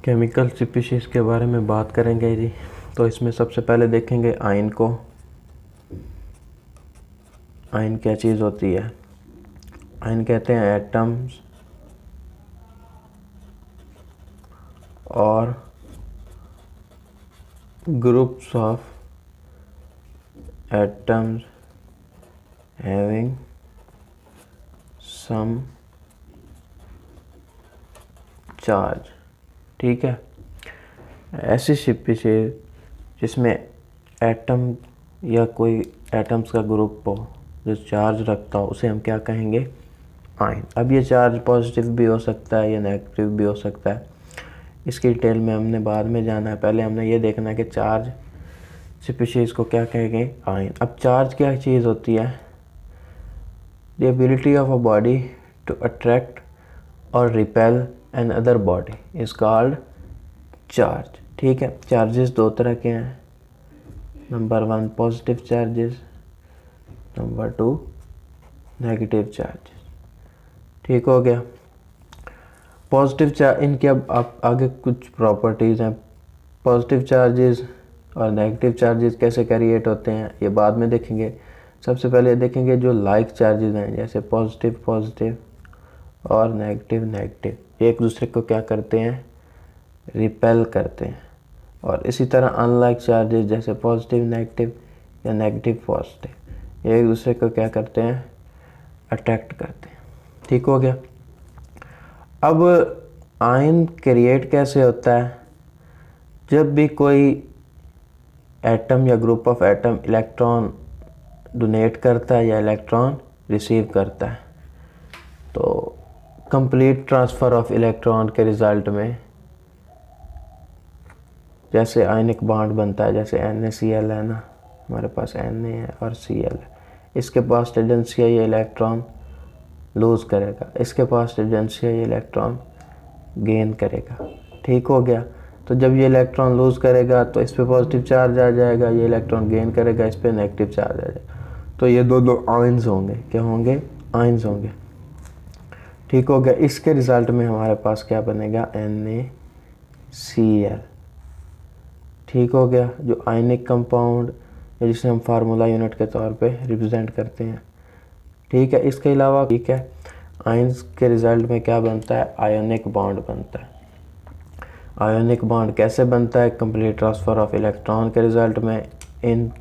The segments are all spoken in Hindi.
केमिकल स्पीशीज़ के बारे में बात करेंगे जी। तो इसमें सबसे पहले देखेंगे आयन को। आयन क्या चीज़ होती है? आयन कहते हैं एटम्स और groups of atoms having some charge. ठीक है, ऐसी स्पीशीज जिसमें एटम या कोई एटम्स का ग्रुप हो जो चार्ज रखता हो उसे हम क्या कहेंगे? आयन। अब ये चार्ज पॉजिटिव भी हो सकता है या नेगेटिव भी हो सकता है, इसकी डिटेल में हमने बाद में जाना है। पहले हमने ये देखना है कि चार्ज स्पीशीज को क्या कहेंगे? आयन। अब चार्ज क्या चीज़ होती है? The ability of a body to attract और repel another body is called charge. ठीक है, चार्जेस दो तरह के हैं। Number 1 positive charges, number 2 negative charges. ठीक हो गया। पॉजिटिव चार्ज, इनके अब आप आगे कुछ प्रॉपर्टीज़ हैं। पॉजिटिव चार्जेस और नेगेटिव चार्जेस कैसे क्रिएट होते हैं ये बाद में देखेंगे। सबसे पहले देखेंगे जो लाइक चार्जेस हैं, जैसे पॉजिटिव पॉजिटिव और नेगेटिव नेगेटिव, एक दूसरे को क्या करते हैं? रिपेल करते हैं। और इसी तरह अनलाइक चार्जेस जैसे पॉजिटिव नेगेटिव या नेगेटिव पॉजिटिव, ये एक दूसरे को क्या करते हैं? अट्रैक्ट करते हैं। ठीक हो गया। अब आयन क्रिएट कैसे होता है? जब भी कोई एटम या group of atom electron donate करता है या इलेक्ट्रॉन रिसीव करता है, तो कंप्लीट ट्रांसफ़र ऑफ इलेक्ट्रॉन के रिज़ल्ट में जैसे आयनिक बॉन्ड बनता है, जैसे NaCl है ना, हमारे पास Na है और Cl है। इसके पास टेंडेंसी है ये इलेक्ट्रॉन लूज़ करेगा, इसके पास टेंडेंसी है ये इलेक्ट्रॉन गेन करेगा। ठीक हो गया। तो जब ये इलेक्ट्रॉन लूज़ करेगा तो इस पे पॉजिटिव चार्ज आ जाएगा, ये इलेक्ट्रॉन गेन करेगा, इस पे नेगेटिव चार्ज आ जाएगा। तो ये दो आयन्स होंगे। क्या होंगे? आयन्स होंगे। ठीक हो गया। इसके रिज़ल्ट में हमारे पास क्या बनेगा? NaCl। ठीक हो गया। जो आयनिक कंपाउंड जिसे हम फार्मूला यूनिट के तौर पे रिप्रेजेंट करते हैं। ठीक है। इसके अलावा ठीक है, आयन्स के रिज़ल्ट में क्या बनता है? आयोनिक बॉन्ड बनता है। आयोनिक बॉन्ड कैसे बनता है? कंप्लीट ट्रांसफ़र ऑफ इलेक्ट्रॉन के रिज़ल्ट में इन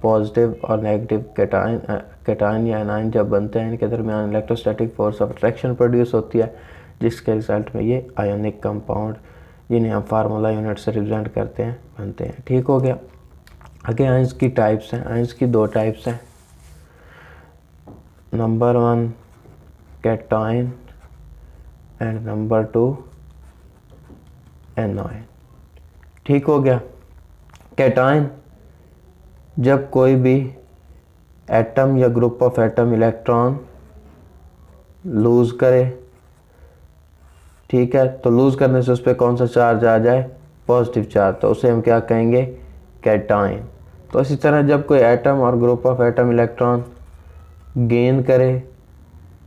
पॉजिटिव और नेगेटिव कैटायन या एनायन जब बनते हैं, इनके दरमियान electrostatic force of attraction produce होती है, जिसके रिज़ल्ट में ये आयोनिक कंपाउंड जिन्हें हम फार्मूला यूनिट से रिप्रेजेंट करते हैं बनते हैं। ठीक हो गया। आगे आयंस की टाइप्स हैं। आयंस की दो टाइप्स हैं। Number 1 cation and number 2 anion. ठीक हो गया। कैटायन जब कोई भी एटम या group of atom electron lose करे, ठीक है, तो लूज़ करने से उस पर कौन सा चार्ज आ जाए? पॉजिटिव चार्ज, तो उसे हम क्या कहेंगे? कैटायन। तो इसी तरह जब कोई एटम और group of atom electron gain करे,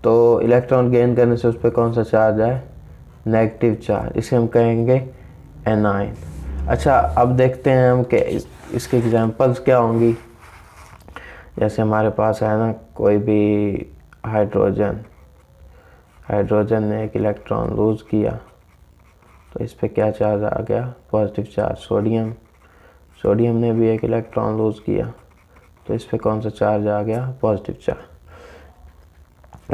तो इलेक्ट्रॉन गेन करने से उस पर कौन सा चार्ज आए? नेगेटिव चार्ज, इसे हम कहेंगे एनायन। अच्छा, अब देखते हैं हम कि इसके एग्जांपल्स क्या होंगी। जैसे हमारे पास है ना कोई भी हाइड्रोजन ने एक इलेक्ट्रॉन लूज़ किया, तो इस पे क्या चार्ज आ गया? Positive charge. सोडियम ने भी एक इलेक्ट्रॉन लूज़ किया, तो इस पे कौन सा चार्ज आ गया? Positive charge.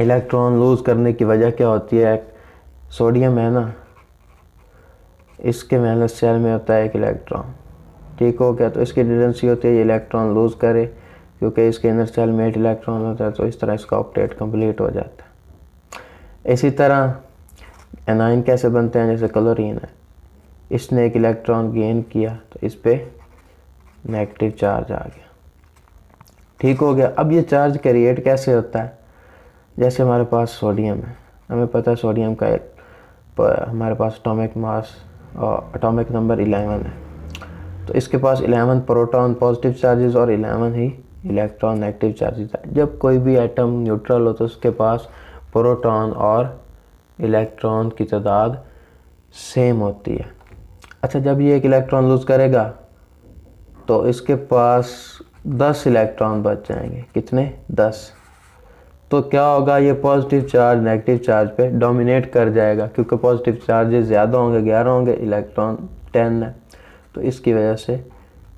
इलेक्ट्रॉन लूज़ करने की वजह क्या होती है? सोडियम है ना, इसके वैलेंस शेल में होता है एक इलेक्ट्रॉन। ठीक हो गया। तो इसकी टेंडेंसी होती है ये इलेक्ट्रॉन लूज़ करे, क्योंकि इसके इनर शेल में 8 इलेक्ट्रॉन होता है, तो इस तरह इसका ऑक्टेट कंप्लीट हो जाता है। इसी तरह एनायन कैसे बनते हैं? जैसे क्लोरीन है, इसने एक इलेक्ट्रॉन गेन किया, तो इस पे नेगेटिव चार्ज आ गया। ठीक हो गया। अब ये चार्ज क्रिएट कैसे होता है? जैसे हमारे पास सोडियम है, हमें पता है सोडियम का हमारे पास एटॉमिक मास और एटॉमिक नंबर 11 है, तो इसके पास 11 प्रोटॉन पॉजिटिव चार्जेस और 11 ही इलेक्ट्रॉन नेगेटिव चार्जेस है। जब कोई भी एटम न्यूट्रल हो तो उसके पास प्रोटॉन और इलेक्ट्रॉन की तादाद सेम होती है। अच्छा, जब ये एक इलेक्ट्रॉन लूज़ करेगा तो इसके पास 10 इलेक्ट्रॉन बच जाएंगे। कितने? 10। तो क्या होगा, ये पॉजिटिव चार्ज नेगेटिव चार्ज पे डोमिनेट कर जाएगा, क्योंकि पॉजिटिव चार्जेस ज़्यादा होंगे, 11 होंगे, इलेक्ट्रॉन 10 है, तो इसकी वजह से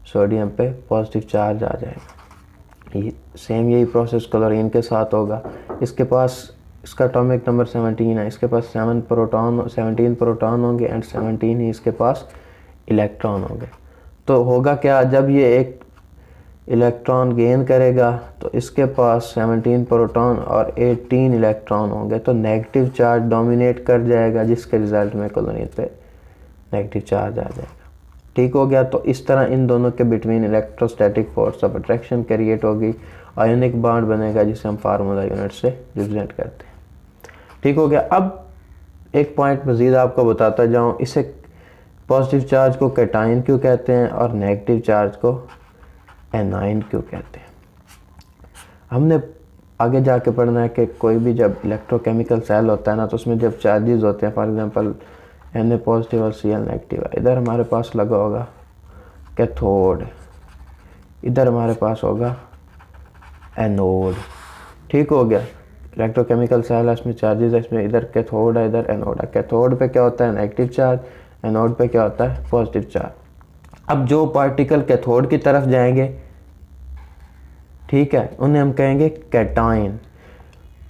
सोडियम पे पॉजिटिव चार्ज आ जाएगा। ये सेम यही प्रोसेस क्लोरीन के साथ होगा। इसके पास इसका एटॉमिक नंबर 17 है, इसके पास 17 प्रोटॉन होंगे एंड 17 ही इसके पास इलेक्ट्रॉन होंगे। तो होगा क्या, जब ये एक इलेक्ट्रॉन गेन करेगा तो इसके पास 17 प्रोटॉन और 18 इलेक्ट्रॉन होंगे, तो नेगेटिव चार्ज डोमिनेट कर जाएगा, जिसके रिजल्ट में क्लोरीन पे नेगेटिव चार्ज आ जाएगा। ठीक हो गया। तो इस तरह इन दोनों के between electrostatic force of attraction create होगी, आयोनिक बॉन्ड बनेगा, जिसे हम फार्मूला यूनिट से रिप्रेजेंट करते हैं। ठीक हो गया। अब एक पॉइंट मज़ीद आपको बताता जाऊँ, इसे पॉजिटिव चार्ज को कैटाइन क्यों कहते हैं और नेगेटिव चार्ज को एनाइन क्यों कहते हैं। हमने आगे जाके पढ़ना है कि कोई भी जब इलेक्ट्रोकेमिकल सेल होता है ना, तो उसमें जब चार्जेस होते हैं, फॉर एग्जांपल Na पॉजिटिव और Cl नेगेटिव है, इधर हमारे पास लगा होगा कैथोड, इधर हमारे पास होगा एनोड। ठीक हो गया। इलेक्ट्रोकेमिकल सेल है, इसमें चार्जेस है, इसमें इधर कैथोड है, इधर एनोड है। कैथोड पे क्या होता है? Negative charge. एनोड पे क्या होता है? Positive charge. अब जो पार्टिकल कैथोड की तरफ जाएंगे, ठीक है, उन्हें हम कहेंगे कैटाइन।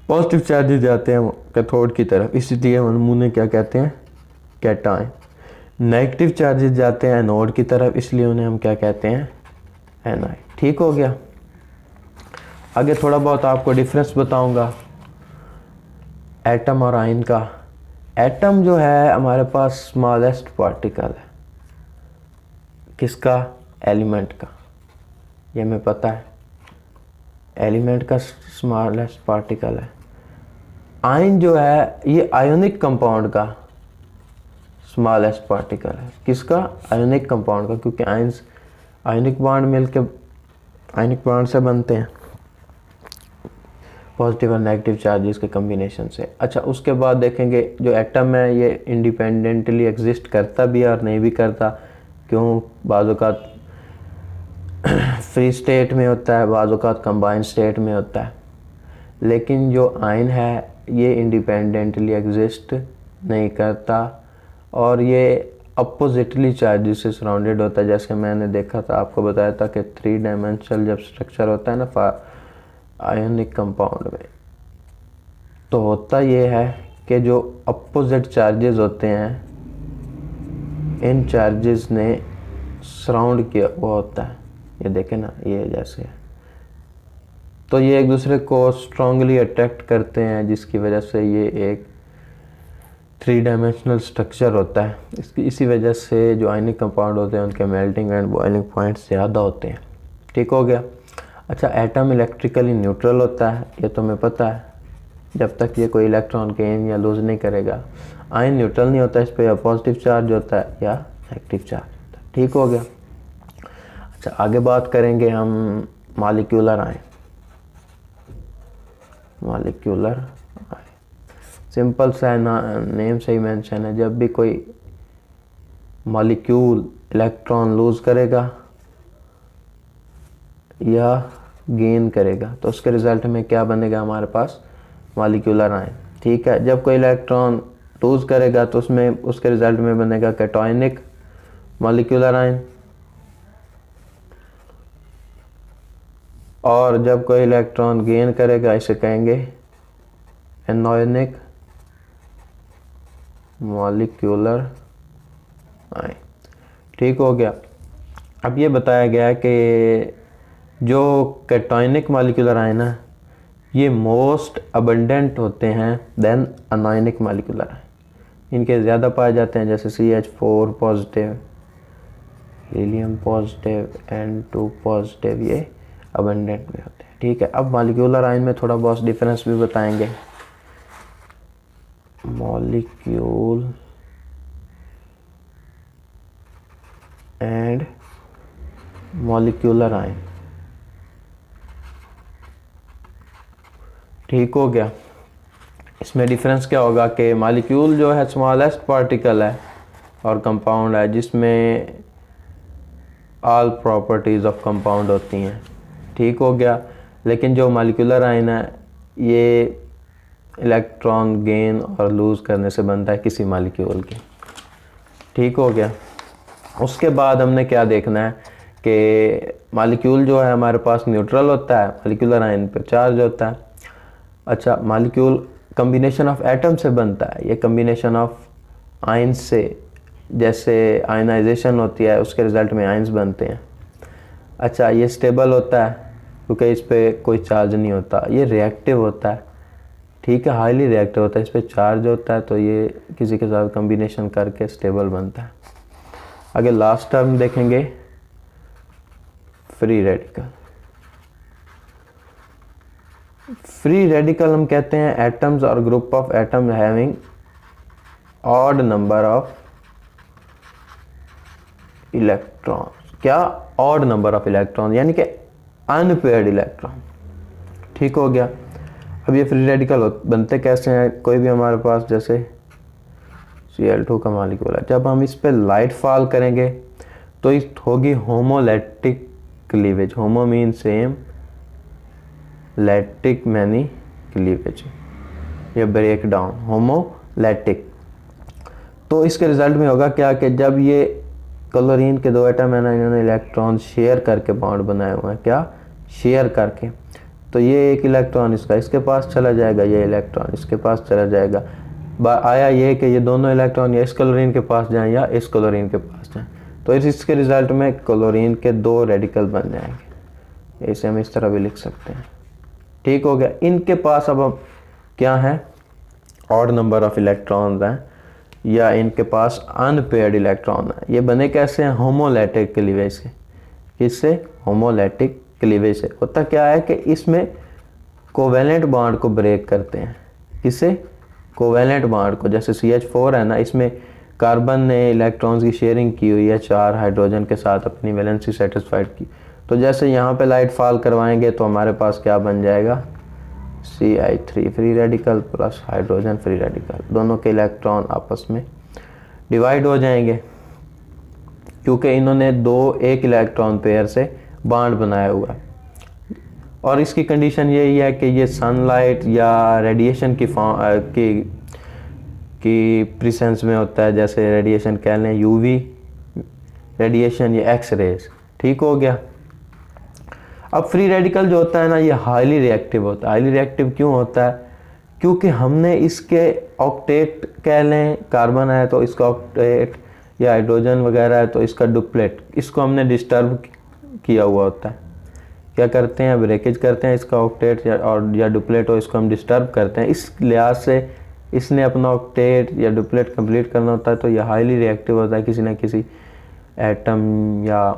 पॉजिटिव चार्जेस जाते हैं कैथोड की तरफ, इसलिए हम उन्हें क्या कहते हैं? कैटाइन। नेगेटिव चार्जेस जाते हैं एनोड की तरफ, इसलिए उन्हें हम क्या कहते हैं? एनाइन। ठीक हो गया। आगे थोड़ा बहुत आपको डिफरेंस बताऊंगा एटम और आयन का। एटम जो है हमारे पास स्मॉलेस्ट पार्टिकल है। किसका? एलिमेंट का। ये हमें पता है, एलिमेंट का स्मॉलेस्ट पार्टिकल है। आयन जो है ये आयोनिक कंपाउंड का स्मॉलेस्ट पार्टिकल है। किसका? आयोनिक कंपाउंड का, क्योंकि आयंस आयोनिक बॉन्ड मिलके आयोनिक बॉन्ड से बनते हैं, पॉजिटिव और नेगेटिव चार्जेस के कम्बिनेशन से। अच्छा, उसके बाद देखेंगे जो एटम है ये इंडिपेंडेंटली एग्जिस्ट करता भी है और नहीं भी करता। क्यों? बाज़ औक़ात फ्री स्टेट में होता है, बाज़ औक़ात कंबाइंड स्टेट में होता है। लेकिन जो आयन है ये इंडिपेंडेंटली एग्जिस्ट नहीं करता और ये अपोजिटली चार्जेस से सराउंडेड होता है। जैसे मैंने देखा था, आपको बताया था कि 3 डायमेंशनल जब स्ट्रक्चर होता है ना आयोनिक कंपाउंड में, तो होता ये है कि जो अपोजिट चार्जेस होते हैं, इन चार्जेस ने सराउंड किया हुआ होता है। ये देखें ना, ये जैसे है, तो ये एक दूसरे को स्ट्रांगली अट्रैक्ट करते हैं, जिसकी वजह से ये एक 3 डायमेंशनल स्ट्रक्चर होता है। इसी वजह से जो आयनिक कंपाउंड होते हैं उनके मेल्टिंग एंड बॉइलिंग पॉइंट्स ज़्यादा होते हैं। ठीक हो गया। अच्छा, एटम इलेक्ट्रिकली न्यूट्रल होता है, ये तो हमें पता है, जब तक ये कोई इलेक्ट्रॉन गेन या लूज़ नहीं करेगा। आयन न्यूट्रल नहीं होता, इस पर या पॉजिटिव चार्ज होता है या नेगेटिव चार्ज होता है। ठीक हो गया। अच्छा, आगे बात करेंगे हम molecular ion. Molecular ion simple सा नेम से ही मेंशन है, जब भी कोई मॉलिक्यूल इलेक्ट्रॉन लूज़ करेगा या गेन करेगा तो उसके रिजल्ट में क्या बनेगा? हमारे पास मॉलिक्यूलर आयन। ठीक है। जब कोई इलेक्ट्रॉन लूज़ करेगा तो उसमें उसके रिजल्ट में बनेगा कैटायनिक मॉलिक्यूलर आयन, और जब कोई इलेक्ट्रॉन गेन करेगा इसे कहेंगे एनायनिक मॉलिक्यूलर आयन। ठीक हो गया। अब ये बताया गया है कि जो कैटायनिक मॉलिक्यूलर आयन है ये मोस्ट अबंडेंट होते हैं देन अनायनिक मॉलिक्यूलर आयन। इनके ज़्यादा पाए जाते हैं, जैसे CH4 positive, helium positive, N2 positive, ये अबंडेंट में होते हैं। ठीक है। अब मॉलिक्यूलर आयन में थोड़ा बहुत डिफरेंस भी बताएंगे। Molecule and molecular ion. ठीक हो गया। इसमें डिफरेंस क्या होगा कि मॉलिक्यूल जो है स्मॉलेस्ट पार्टिकल है, और कंपाउंड है जिसमें ऑल प्रॉपर्टीज़ ऑफ कंपाउंड होती हैं, ठीक हो गया। लेकिन जो मॉलिक्यूलर आयन है ये इलेक्ट्रॉन गेन और लूज़ करने से बनता है किसी मॉलिक्यूल के, ठीक हो गया। उसके बाद हमने क्या देखना है कि मॉलिक्यूल जो है हमारे पास न्यूट्रल होता है, मॉलिक्यूलर आयन पर चार्ज होता है। अच्छा, मॉलिक्यूल कम्बिनेशन ऑफ एटम से बनता है, ये कम्बिनेशन ऑफ आयन से, जैसे आयनाइजेशन होती है उसके रिज़ल्ट में आयन्स बनते हैं। अच्छा, ये स्टेबल होता है क्योंकि इस पर कोई चार्ज नहीं होता। ये रिएक्टिव होता है, ठीक है, हाईली रिएक्टिव होता है, इस पर चार्ज होता है तो ये किसी के साथ कम्बिनेशन करके स्टेबल बनता है। आगे लास्ट टर्म देखेंगे, फ्री रेडिकल। फ्री रेडिकल हम कहते हैं एटम्स और group of atom having odd number of electron. क्या? ऑड नंबर ऑफ इलेक्ट्रॉन, यानी कि अनपेयर्ड इलेक्ट्रॉन, ठीक हो गया। अब ये फ्री रेडिकल बनते कैसे हैं? कोई भी हमारे पास जैसे Cl2 का मॉलिक्यूल है, जब हम इस पे लाइट फॉल करेंगे तो इस होगी homolytic cleavage. Homo mean same, lytic many cleavage, ये ब्रेक डाउन होमोलैटिक। तो इसके रिजल्ट में होगा क्या कि जब ये क्लोरीन के दो एटम है ना, इन्होंने इलेक्ट्रॉन शेयर करके बॉन्ड बनाए हुए हैं, क्या शेयर करके, तो ये एक इलेक्ट्रॉन इसके पास चला जाएगा, ये इलेक्ट्रॉन इसके पास चला जाएगा। आया ये कि ये दोनों इलेक्ट्रॉन या इस क्लोरीन के पास जाएं या इस क्लोरीन के पास जाएं, तो इसके रिजल्ट में क्लोरीन के दो रेडिकल बन जाएंगे। इसे हम इस तरह भी लिख सकते हैं, ठीक हो गया। इनके पास अब क्या है? ऑड नंबर ऑफ इलेक्ट्रॉन्स हैं या इनके पास अनपेयर्ड इलेक्ट्रॉन है। ये बने कैसे हैं? होमोलैटिक क्लीवेज से। किससे? होमोलैटिक क्लीवेज से। होता क्या है कि इसमें कोवेलेंट बॉन्ड को ब्रेक करते हैं। किससे? कोवेलेंट बॉन्ड को। जैसे CH4 है ना, इसमें कार्बन ने इलेक्ट्रॉन्स की शेयरिंग की हुई है 4 हाइड्रोजन के साथ, अपनी वैलेंसी सेटिस्फाइड की। तो जैसे यहाँ पे लाइट फॉल करवाएंगे तो हमारे पास क्या बन जाएगा? Ci3 free radical plus hydrogen free radical, दोनों के इलेक्ट्रॉन आपस में डिवाइड हो जाएंगे क्योंकि इन्होंने एक इलेक्ट्रॉन पेयर से बॉन्ड बनाया हुआ है। और इसकी कंडीशन यही है कि ये सनलाइट या रेडिएशन की प्रेजेंस में होता है, जैसे रेडिएशन कह लें UV रेडिएशन या एक्स रेज, ठीक हो गया। अब फ्री रेडिकल जो होता है ना, ये हाईली रिएक्टिव होता है। हाईली रिएक्टिव क्यों होता है? क्योंकि हमने इसके ऑक्टेट कह लें, कार्बन है तो इसका ऑक्टेट, या हाइड्रोजन वगैरह है तो इसका डुप्लेट, इसको हमने डिस्टर्ब किया हुआ होता है। क्या करते हैं? ब्रेकेज करते हैं इसका ऑक्टेट या डुप्लेट हो, इसको हम डिस्टर्ब करते हैं। इस लिहाज से इसने अपना ऑक्टेट या डुप्लेट कंप्लीट करना होता है, तो यह हाईली रिएक्टिव होता है किसी न किसी एटम या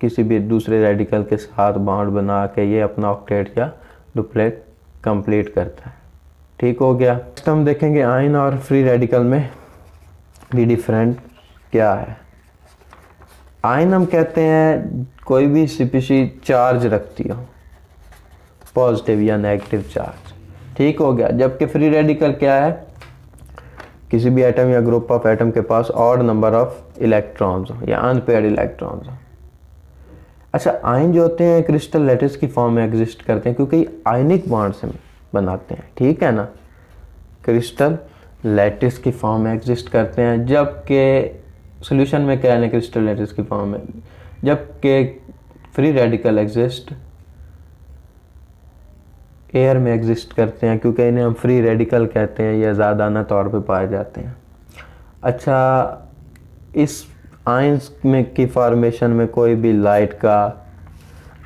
किसी भी दूसरे रेडिकल के साथ बॉन्ड बना के ये अपना ऑक्टेट या डुप्लेट कंप्लीट करता है, ठीक हो गया। नेक्स्ट हम देखेंगे आयन और फ्री रेडिकल में भी डिफरेंट क्या है। आयन हम कहते हैं कोई भी स्पीशीज चार्ज रखती हो, पॉजिटिव या नेगेटिव चार्ज, ठीक हो गया। जबकि फ्री रेडिकल क्या है? किसी भी एटम या ग्रुप ऑफ एटम के पास ऑड नंबर ऑफ इलेक्ट्रॉन्स हो या अनपेयर्ड इलेक्ट्रॉन्स हो। अच्छा, आयन जो होते हैं क्रिस्टल लैटिस की फॉर्म में एग्जिस्ट करते हैं क्योंकि आयनिक बॉन्ड से बनाते हैं, ठीक है ना, क्रिस्टल लैटिस की फॉर्म में एग्जिस्ट करते हैं। जबकि सॉल्यूशन में क्या है? क्रिस्टल लैटिस की फॉर्म में। जबकि फ्री रेडिकल एग्जिस्ट एयर में एग्जिस्ट करते हैं क्योंकि इन्हें हम फ्री रेडिकल कहते हैं, या ज़्यादाना तौर पे पाए जाते हैं। अच्छा, इस आयंस में की फॉर्मेशन में कोई भी लाइट का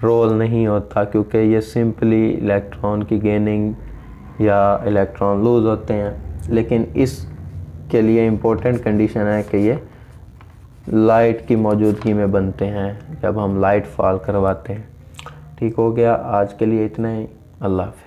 रोल नहीं होता क्योंकि ये सिंपली इलेक्ट्रॉन की गेनिंग या इलेक्ट्रॉन लूज होते हैं। लेकिन इसके लिए इम्पोर्टेंट कंडीशन है कि ये लाइट की मौजूदगी में बनते हैं, जब हम लाइट फॉल करवाते हैं, ठीक हो गया। आज के लिए इतना ही, अल्लाह हाफ़िज़।